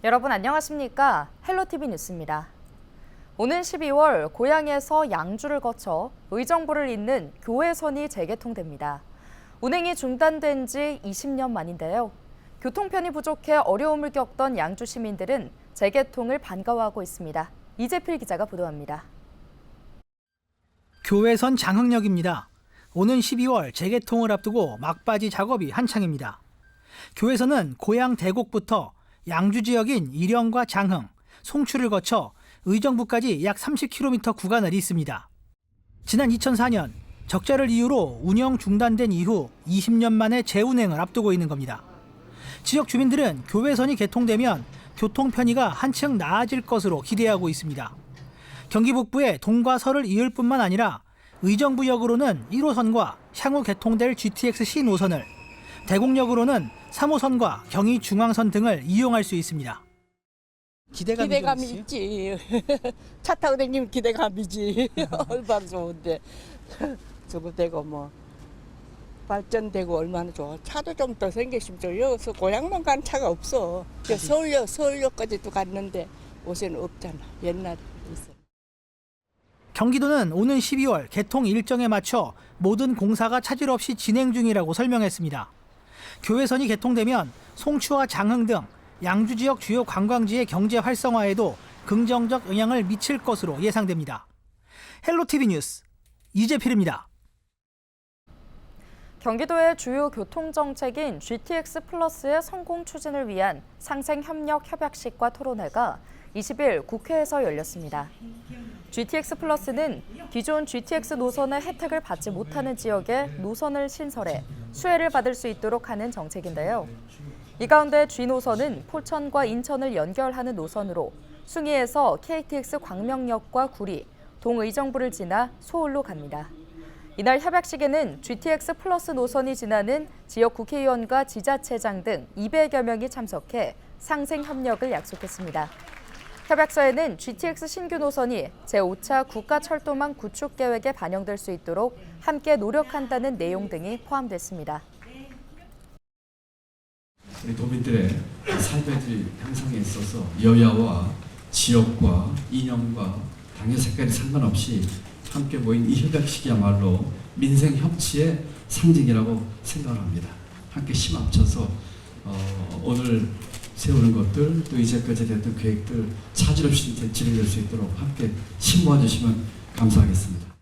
여러분 안녕하십니까? 헬로티비 뉴스입니다. 오는 12월 고향에서 양주를 거쳐 의정부를 잇는 교외선이 재개통됩니다. 운행이 중단된 지 20년 만인데요. 교통편이 부족해 어려움을 겪던 양주 시민들은 재개통을 반가워하고 있습니다. 이재필 기자가 보도합니다. 교외선 장흥역입니다. 오는 12월 재개통을 앞두고 막바지 작업이 한창입니다. 교외선은 고향 대곡부터 양주 지역인 일영과 장흥, 송추를 거쳐 의정부까지 약 30km 구간을 잇습니다. 지난 2004년 적자를 이유로 운영 중단된 이후 20년 만에 재운행을 앞두고 있는 겁니다. 지역 주민들은 교외선이 개통되면 교통 편의가 한층 나아질 것으로 기대하고 있습니다. 경기 북부의 동과 서를 이을 뿐만 아니라 의정부역으로는 1호선과 향후 개통될 GTX-C 노선을, 대곡역으로는 3호선과 경의중앙선 등을 이용할 수 있습니다. 기대감이 있지. 차 타고 다니면 기대감이지. 얼마나 좋은데. 저거 되고 뭐 발전되고 얼마나 좋아. 차도 좀 더 생기시면 좋아. 여기서 고향만 가는 차가 없어. 서울역까지도 갔는데 요새는 없잖아. 옛날에 있어. 경기도는 오는 12월 개통 일정에 맞춰 모든 공사가 차질 없이 진행 중이라고 설명했습니다. 교외선이 개통되면 송추와 장흥 등 양주 지역 주요 관광지의 경제 활성화에도 긍정적 영향을 미칠 것으로 예상됩니다. 헬로티비 뉴스 이재필입니다. 경기도의 주요 교통정책인 GTX 플러스의 성공 추진을 위한 상생협력 협약식과 토론회가 20일 국회에서 열렸습니다. GTX 플러스는 기존 GTX 노선의 혜택을 받지 못하는 지역에 노선을 신설해 수혜를 받을 수 있도록 하는 정책인데요. 이 가운데 G노선은 포천과 인천을 연결하는 노선으로 숭이에서 KTX 광명역과 구리, 동의정부를 지나 소울로 갑니다. 이날 협약식에는 GTX 플러스 노선이 지나는 지역 국회의원과 지자체장 등 200여 명이 참석해 상생 협력을 약속했습니다. 협약서에는 GTX 신규 노선이 제5차 국가철도망 구축 계획에 반영될 수 있도록 함께 노력한다는 내용 등이 포함됐습니다. 우리 도민들의 삶의 질 향상에 있어서 여야와 지역과 이념과 당의 색깔이 상관없이 함께 모인 이 협약식이야말로 민생 협치의 상징이라고 생각을 합니다. 함께 힘 합쳐서 오늘 세우는 것들, 또 이제까지 됐던 계획들 차질 없이 진행될 수 있도록 함께 힘 모아주시면 감사하겠습니다.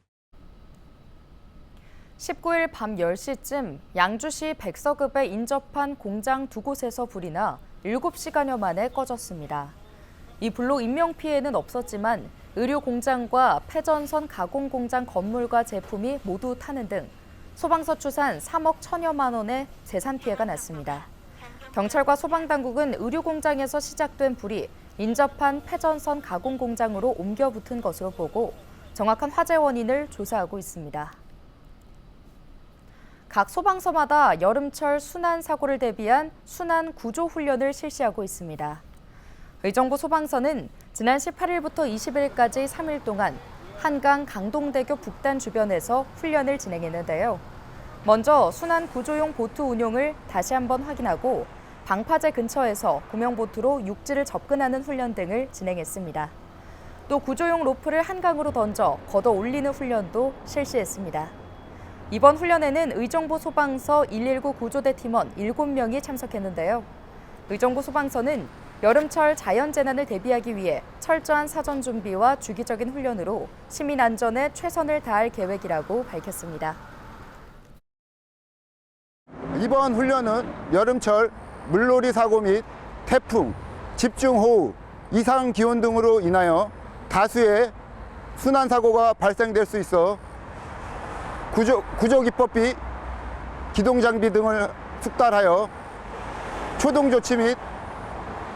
19일 밤 10시쯤 양주시 백서급에 인접한 공장 두 곳에서 불이 나 7시간여 만에 꺼졌습니다. 이 불로 인명피해는 없었지만 의류 공장과 폐전선 가공 공장 건물과 제품이 모두 타는 등 소방서 추산 3억 1천여만 원의 재산 피해가 났습니다. 경찰과 소방당국은 의류 공장에서 시작된 불이 인접한 폐전선 가공 공장으로 옮겨 붙은 것으로 보고 정확한 화재 원인을 조사하고 있습니다. 각 소방서마다 여름철 순환 사고를 대비한 순환 구조 훈련을 실시하고 있습니다. 의정부 소방서는 지난 18일부터 20일까지 3일 동안 한강 강동대교 북단 주변에서 훈련을 진행했는데요. 먼저 순환 구조용 보트 운용을 다시 한번 확인하고 방파제 근처에서 구명보트로 육지를 접근하는 훈련 등을 진행했습니다. 또 구조용 로프를 한강으로 던져 걷어 올리는 훈련도 실시했습니다. 이번 훈련에는 의정부 소방서 119 구조대 팀원 7명이 참석했는데요. 의정부 소방서는 여름철 자연재난을 대비하기 위해 철저한 사전 준비와 주기적인 훈련으로 시민 안전에 최선을 다할 계획이라고 밝혔습니다. 이번 훈련은 여름철 물놀이 사고 및 태풍, 집중호우, 이상 기온 등으로 인하여 다수의 순환 사고가 발생될 수 있어 구조 기법비, 기동 장비 등을 숙달하여 초동 조치 및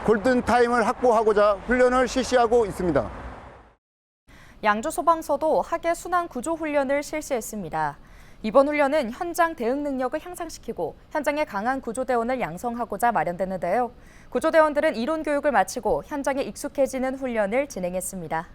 골든 타임을 확보하고자 훈련을 실시하고 있습니다. 양주 소방서도 하계 순환 구조 훈련을 실시했습니다. 이번 훈련은 현장 대응 능력을 향상시키고 현장에 강한 구조대원을 양성하고자 마련됐는데요. 구조대원들은 이론 교육을 마치고 현장에 익숙해지는 훈련을 진행했습니다.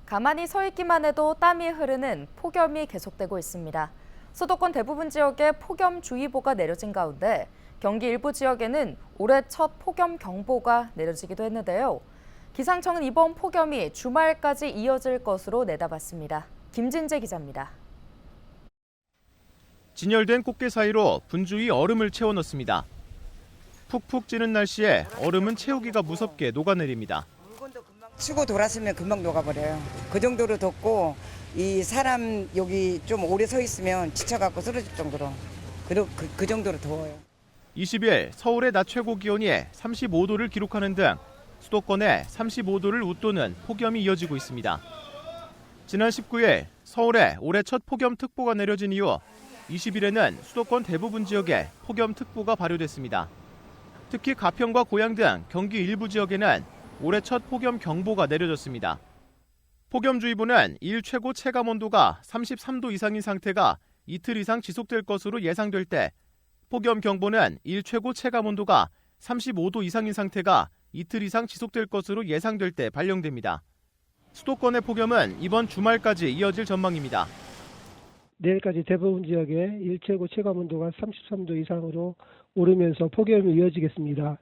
가만히 서 있기만 해도 땀이 흐르는 폭염이 계속되고 있습니다. 수도권 대부분 지역에 폭염주의보가 내려진 가운데 경기 일부 지역에는 올해 첫 폭염 경보가 내려지기도 했는데요. 기상청은 이번 폭염이 주말까지 이어질 것으로 내다봤습니다. 김진재 기자입니다. 진열된 꽃게 사이로 분주히 얼음을 채워넣습니다. 푹푹 찌는 날씨에 얼음은 채우기가 무섭게 녹아내립니다. 치고 돌았으면 금방 녹아버려요. 그 정도로 덥고 이 사람 여기 좀 오래 서 있으면 지쳐갖고 쓰러질 정도로 그 정도로 더워요. 20일 서울의 낮 최고 기온이 35도를 기록하는 등 수도권에 35도를 웃도는 폭염이 이어지고 있습니다. 지난 19일 서울에 올해 첫 폭염특보가 내려진 이후 20일에는 수도권 대부분 지역에 폭염특보가 발효됐습니다. 특히 가평과 고양 등 경기 일부 지역에는 올해 첫 폭염 경보가 내려졌습니다. 폭염주의보는 일 최고 체감온도가 33도 이상인 상태가 이틀 이상 지속될 것으로 예상될 때, 폭염경보는 일 최고 체감온도가 35도 이상인 상태가 이틀 이상 지속될 것으로 예상될 때 발령됩니다. 수도권의 폭염은 이번 주말까지 이어질 전망입니다. 내일까지 대부분 지역에 일최고 체감온도가 33도 이상으로 오르면서 폭염이 이어지겠습니다.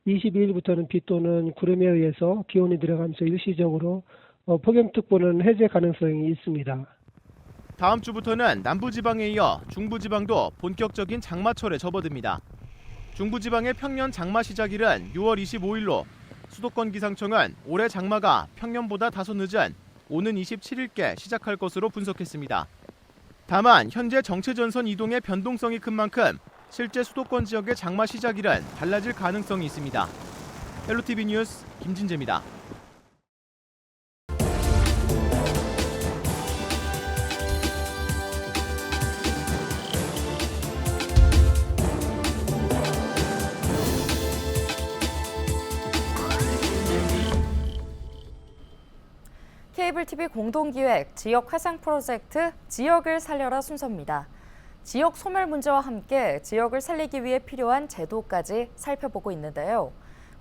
22일부터는 비 또는 구름에 의해서 기온이 들어가면서 일시적으로 폭염특보는 해제 가능성이 있습니다. 다음 주부터는 남부지방에 이어 중부지방도 본격적인 장마철에 접어듭니다. 중부지방의 평년 장마 시작일은 6월 25일로 수도권 기상청은 올해 장마가 평년보다 다소 늦은 오는 27일께 시작할 것으로 분석했습니다. 다만 현재 정체전선 이동의 변동성이 큰 만큼 실제 수도권 지역의 장마 시작일은 달라질 가능성이 있습니다. 헬로티비 뉴스 김진재입니다. 케이블 TV 공동기획 지역 화상 프로젝트 지역을 살려라 순서입니다. 지역 소멸 문제와 함께 지역을 살리기 위해 필요한 제도까지 살펴보고 있는데요.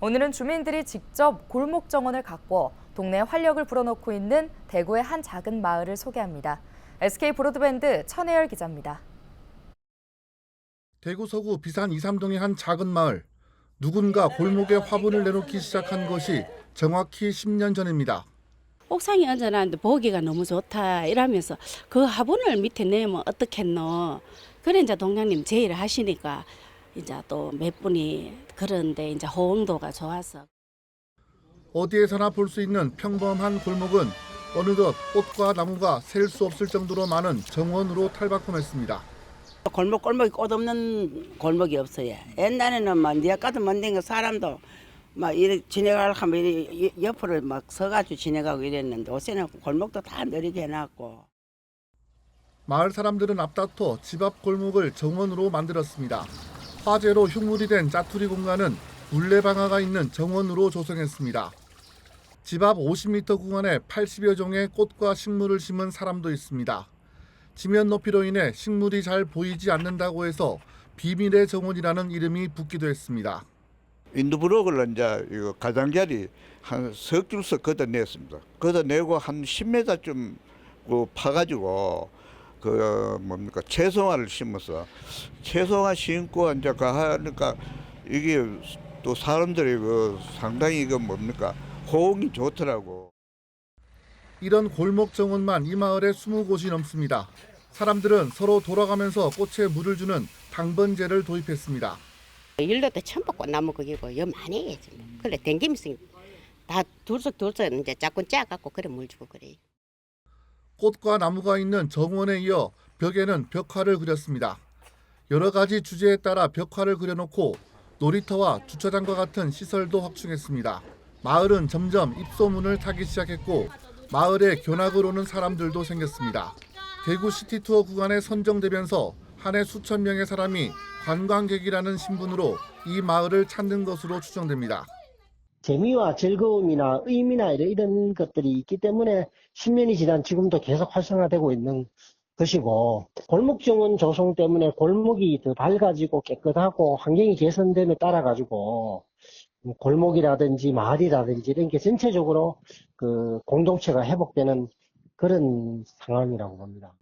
오늘은 주민들이 직접 골목 정원을 가꿔 동네에 활력을 불어넣고 있는 대구의 한 작은 마을을 소개합니다. SK 브로드밴드 천혜열 기자입니다. 대구 서구 비산 2, 3동의 한 작은 마을. 누군가 골목에 화분을 내놓기 시작한 것이 정확히 10년 전입니다. 옥상에 앉아놨는데 보기가 너무 좋다 이러면서 그 화분을 밑에 내면 어떻겠노. 그래 이제 동장님 제의를 하시니까 이제 또 몇 분이 그런데 이제 호응도가 좋아서. 어디에서나 볼 수 있는 평범한 골목은 어느덧 꽃과 나무가 셀 수 없을 정도로 많은 정원으로 탈바꿈했습니다. 골목이 꽃없는 골목이 없어요. 옛날에는 막 니가 까도 만든 거 사람도 막 이래 지나가려 하면 이래 옆으로 막 서가지고 지나가고 이랬는데 요새는 골목도 다 느리게 해놨고. 마을 사람들은 앞다퉈 집 앞 골목을 정원으로 만들었습니다. 화재로 흉물이 된 짜투리 공간은 물레방아가 있는 정원으로 조성했습니다. 집 앞 50m 구간에 80여 종의 꽃과 식물을 심은 사람도 있습니다. 지면 높이로 인해 식물이 잘 보이지 않는다고 해서 비밀의 정원이라는 이름이 붙기도 했습니다. 인두브로그를 이제 이거 가장자리 한 석 줄씩 걷어냈습니다. 걷어내고 한 10m쯤 파가지고 그 뭡니까 채송화를 심어서 채송화 심고 이제 하니까 이게 또 사람들이 그 상당히 그 뭡니까 호응이 좋더라고. 이런 골목 정원만 이 마을에 20곳이 넘습니다. 사람들은 서로 돌아가면서 꽃에 물을 주는 당번제를 도입했습니다. 일로도 천복꽃나무 거기고 여 많이 해. 그래 댕기면서 다 둘씩 이제 자꾸 짜갖고 그래 물 주고 그래. 꽃과 나무가 있는 정원에 이어 벽에는 벽화를 그렸습니다. 여러 가지 주제에 따라 벽화를 그려놓고 놀이터와 주차장과 같은 시설도 확충했습니다. 마을은 점점 입소문을 타기 시작했고 마을에 견학을 오는 사람들도 생겼습니다. 대구 시티투어 구간에 선정되면서 한 해 수천 명의 사람이 관광객이라는 신분으로 이 마을을 찾는 것으로 추정됩니다. 재미와 즐거움이나 의미나 이런 것들이 있기 때문에 10년이 지난 지금도 계속 활성화되고 있는 것이고, 골목정원 조성 때문에 골목이 더 밝아지고 깨끗하고 환경이 개선됨에 따라 가지고 골목이라든지 마을이라든지 이런 게 전체적으로 그 공동체가 회복되는 그런 상황이라고 봅니다.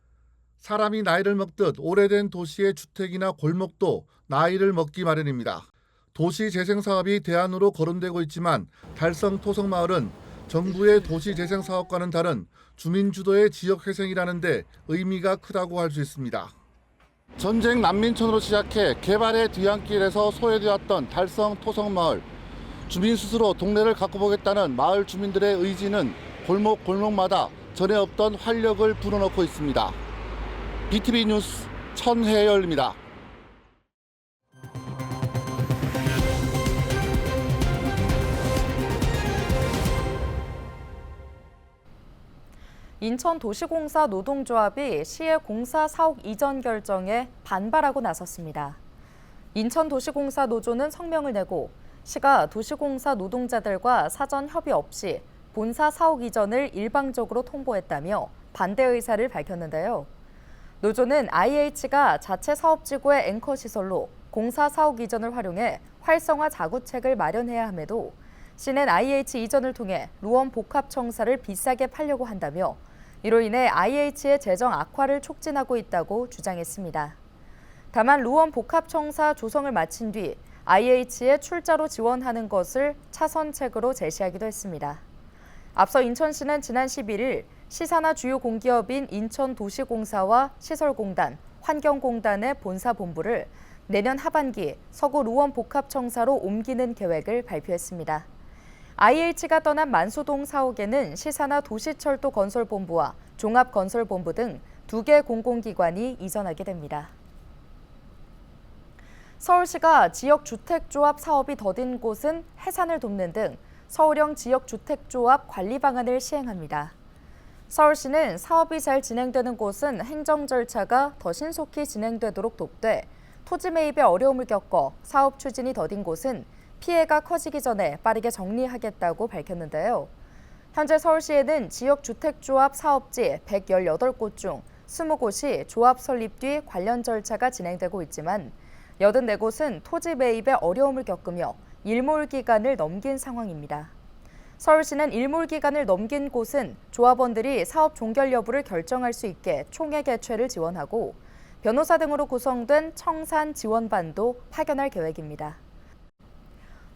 사람이 나이를 먹듯 오래된 도시의 주택이나 골목도 나이를 먹기 마련입니다. 도시 재생 사업이 대안으로 거론되고 있지만 달성 토성마을은 정부의 도시 재생 사업과는 다른 주민 주도의 지역 회생이라는 데 의미가 크다고 할 수 있습니다. 전쟁 난민촌으로 시작해 개발의 뒤안길에서 소외되었던 달성 토성마을. 주민 스스로 동네를 가꿔보겠다는 마을 주민들의 의지는 골목골목마다 전에 없던 활력을 불어넣고 있습니다. BTV 뉴스 천혜열입니다. 인천도시공사 노동조합이 시의 공사 사옥 이전 결정에 반발하고 나섰습니다. 인천도시공사 노조는 성명을 내고 시가 도시공사 노동자들과 사전 협의 없이 본사 사옥 이전을 일방적으로 통보했다며 반대 의사를 밝혔는데요. 노조는 IH가 자체 사업지구의 앵커 시설로 공사 사옥 이전을 활용해 활성화 자구책을 마련해야 함에도 시는 IH 이전을 통해 루원 복합청사를 비싸게 팔려고 한다며 이로 인해 IH의 재정 악화를 촉진하고 있다고 주장했습니다. 다만 루원 복합청사 조성을 마친 뒤 IH에 출자로 지원하는 것을 차선책으로 제시하기도 했습니다. 앞서 인천시는 지난 11일 시사나 주요 공기업인 인천도시공사와 시설공단, 환경공단의 본사 본부를 내년 하반기 서구 루원 복합청사로 옮기는 계획을 발표했습니다. IH가 떠난 만수동 사옥에는 시사나 도시철도 건설본부와 종합건설본부 등 2개 공공기관이 이전하게 됩니다. 서울시가 지역주택조합 사업이 더딘 곳은 해산을 돕는 등 서울형 지역주택조합 관리 방안을 시행합니다. 서울시는 사업이 잘 진행되는 곳은 행정 절차가 더 신속히 진행되도록 돕되 토지 매입에 어려움을 겪어 사업 추진이 더딘 곳은 피해가 커지기 전에 빠르게 정리하겠다고 밝혔는데요. 현재 서울시에는 지역주택조합 사업지 118곳 중 20곳이 조합 설립 뒤 관련 절차가 진행되고 있지만 84곳은 토지 매입에 어려움을 겪으며 일몰 기간을 넘긴 상황입니다. 서울시는 일몰 기간을 넘긴 곳은 조합원들이 사업 종결 여부를 결정할 수 있게 총회 개최를 지원하고 변호사 등으로 구성된 청산 지원반도 파견할 계획입니다.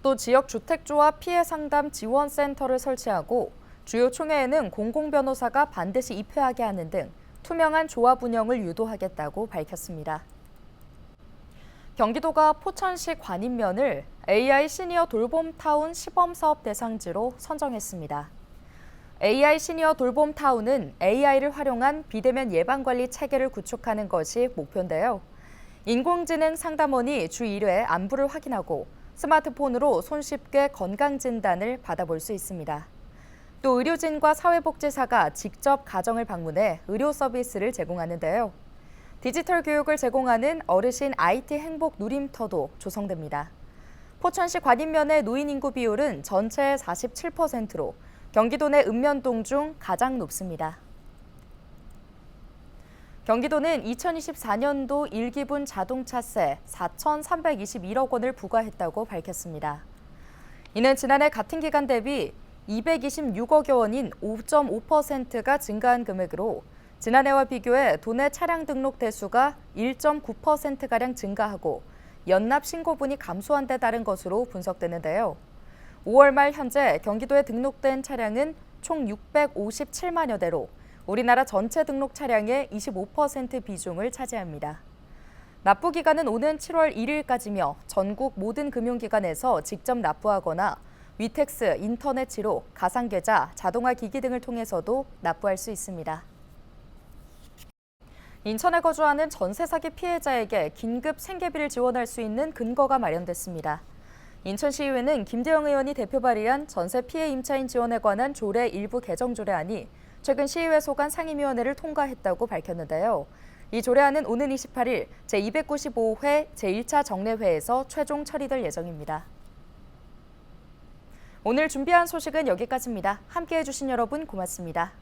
또 지역주택조합 피해상담 지원센터를 설치하고 주요 총회에는 공공변호사가 반드시 입회하게 하는 등 투명한 조합 운영을 유도하겠다고 밝혔습니다. 경기도가 포천시 관인면을 AI 시니어 돌봄타운 시범사업 대상지로 선정했습니다. AI 시니어 돌봄타운은 AI를 활용한 비대면 예방관리 체계를 구축하는 것이 목표인데요. 인공지능 상담원이 주 1회 안부를 확인하고 스마트폰으로 손쉽게 건강진단을 받아볼 수 있습니다. 또 의료진과 사회복지사가 직접 가정을 방문해 의료 서비스를 제공하는데요. 디지털 교육을 제공하는 어르신 IT 행복 누림터도 조성됩니다. 포천시 관인면의 노인 인구 비율은 전체의 47%로 경기도 내 읍면동 중 가장 높습니다. 경기도는 2024년도 1기분 자동차세 4,321억 원을 부과했다고 밝혔습니다. 이는 지난해 같은 기간 대비 226억여 원인 5.5%가 증가한 금액으로 지난해와 비교해 도내 차량 등록 대수가 1.9%가량 증가하고 연납 신고분이 감소한 데 따른 것으로 분석되는데요. 5월 말 현재 경기도에 등록된 차량은 총 657만여 대로 우리나라 전체 등록 차량의 25% 비중을 차지합니다. 납부 기간은 오는 7월 1일까지며 전국 모든 금융기관에서 직접 납부하거나 위텍스, 인터넷지로, 가상계좌, 자동화 기기 등을 통해서도 납부할 수 있습니다. 인천에 거주하는 전세 사기 피해자에게 긴급 생계비를 지원할 수 있는 근거가 마련됐습니다. 인천시의회는 김대영 의원이 대표 발의한 전세 피해 임차인 지원에 관한 조례 일부 개정 조례안이 최근 시의회 소관 상임위원회를 통과했다고 밝혔는데요. 이 조례안은 오는 28일 제295회 제1차 정례회에서 최종 처리될 예정입니다. 오늘 준비한 소식은 여기까지입니다. 함께해 주신 여러분 고맙습니다.